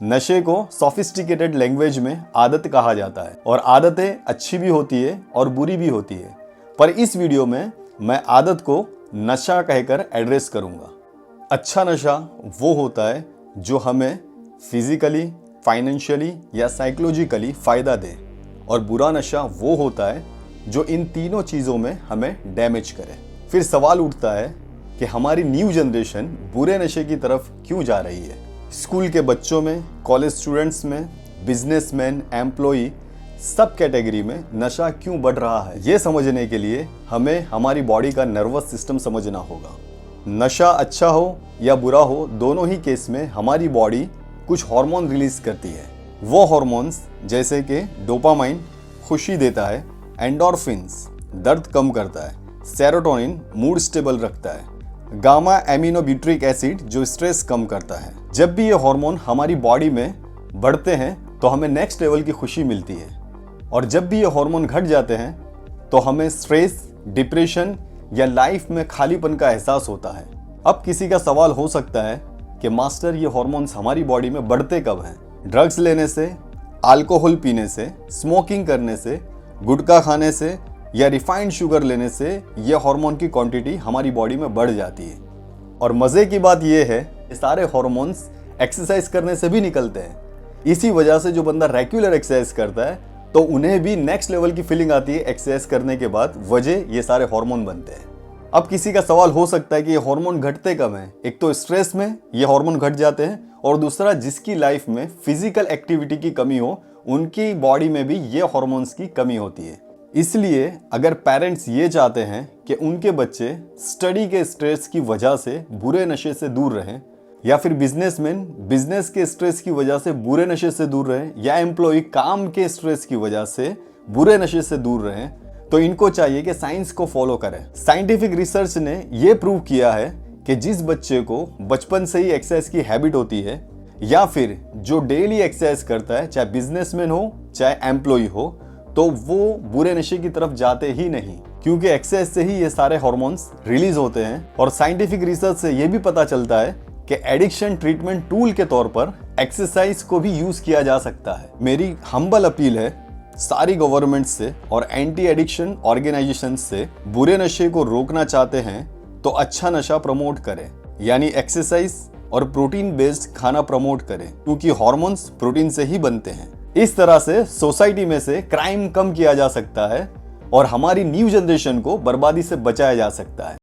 नशे को sophisticated language में आदत कहा जाता है और आदतें अच्छी भी होती है और बुरी भी होती है, पर इस वीडियो में मैं आदत को नशा कहकर एड्रेस करूंगा। अच्छा नशा वो होता है जो हमें फिजिकली, फाइनेंशियली या साइकोलॉजिकली फ़ायदा दे, और बुरा नशा वो होता है जो इन तीनों चीज़ों में हमें डैमेज करे। फिर सवाल उठता है कि हमारी न्यू जनरेशन बुरे नशे की तरफ क्यों जा रही है। स्कूल के बच्चों में, कॉलेज स्टूडेंट्स में, बिजनेसमैन, एम्प्लॉई, सब कैटेगरी में नशा क्यों बढ़ रहा है, ये समझने के लिए हमें हमारी बॉडी का नर्वस सिस्टम समझना होगा। नशा अच्छा हो या बुरा हो, दोनों ही केस में हमारी बॉडी कुछ हार्मोन रिलीज करती है। वो हार्मोन्स जैसे कि डोपामाइन खुशी देता है, एंडोर्फिन्स दर्द कम करता है, सेरोटोनिन मूड स्टेबल रखता है, गामा एमिनोब्यूट्रिक एसिड जो स्ट्रेस कम करता है। जब भी ये हार्मोन हमारी बॉडी में बढ़ते हैं तो हमें नेक्स्ट लेवल की खुशी मिलती है, और जब भी ये हार्मोन घट जाते हैं तो हमें स्ट्रेस, डिप्रेशन या लाइफ में खालीपन का एहसास होता है। अब किसी का सवाल हो सकता है कि मास्टर, ये हार्मोन्स हमारी बॉडी में बढ़ते कब हैं? ड्रग्स लेने से, अल्कोहल पीने से, स्मोकिंग करने से, गुटखा खाने से या रिफाइंड शुगर लेने से ये हार्मोन की क्वांटिटी हमारी बॉडी में बढ़ जाती है। और मज़े की बात ये है कि सारे हार्मोन्स एक्सरसाइज करने से भी निकलते हैं। इसी वजह से जो बंदा रेगुलर एक्सरसाइज करता है तो उन्हें भी नेक्स्ट लेवल की फीलिंग आती है एक्सरसाइज करने के बाद, वजह ये सारे हार्मोन बनते हैं। अब किसी का सवाल हो सकता है कि ये हार्मोन घटते कब हैं? एक तो स्ट्रेस में ये हार्मोन घट जाते हैं, और दूसरा जिसकी लाइफ में फिजिकल एक्टिविटी की कमी हो, उनकी बॉडी में भी ये हार्मोन्स की कमी होती है। इसलिए अगर पेरेंट्स ये चाहते हैं कि उनके बच्चे स्टडी के स्ट्रेस की वजह से बुरे नशे से दूर रहें, या फिर बिजनेसमैन बिजनेस के स्ट्रेस की वजह से बुरे नशे से दूर रहें, या एम्प्लॉय काम के स्ट्रेस की वजह से बुरे नशे से दूर रहें, तो इनको चाहिए कि साइंस को फॉलो करें। साइंटिफिक रिसर्च ने यह प्रूव किया है कि जिस बच्चे को बचपन से ही एक्सरसाइज की हैबिट होती है, या फिर जो डेली एक्सरसाइज करता है, चाहे बिजनेसमैन हो चाहे एम्प्लॉय हो, तो वो बुरे नशे की तरफ जाते ही नहीं, क्योंकि एक्सरसाइज से ही ये सारे हार्मोन्स रिलीज होते हैं। और साइंटिफिक रिसर्च से ये भी पता चलता है कि एडिक्शन ट्रीटमेंट टूल के तौर पर एक्सरसाइज को भी यूज किया जा सकता है। मेरी हम्बल अपील है सारी गवर्नमेंट से और एंटी एडिक्शन ऑर्गेनाइजेशन से, बुरे नशे को रोकना चाहते हैं तो अच्छा नशा प्रमोट करें, यानी एक्सरसाइज और प्रोटीन बेस्ड खाना प्रमोट करें, क्योंकि हार्मोन्स प्रोटीन से ही बनते हैं। इस तरह से सोसाइटी में से क्राइम कम किया जा सकता है और हमारी न्यू जनरेशन को बर्बादी से बचाया जा सकता है।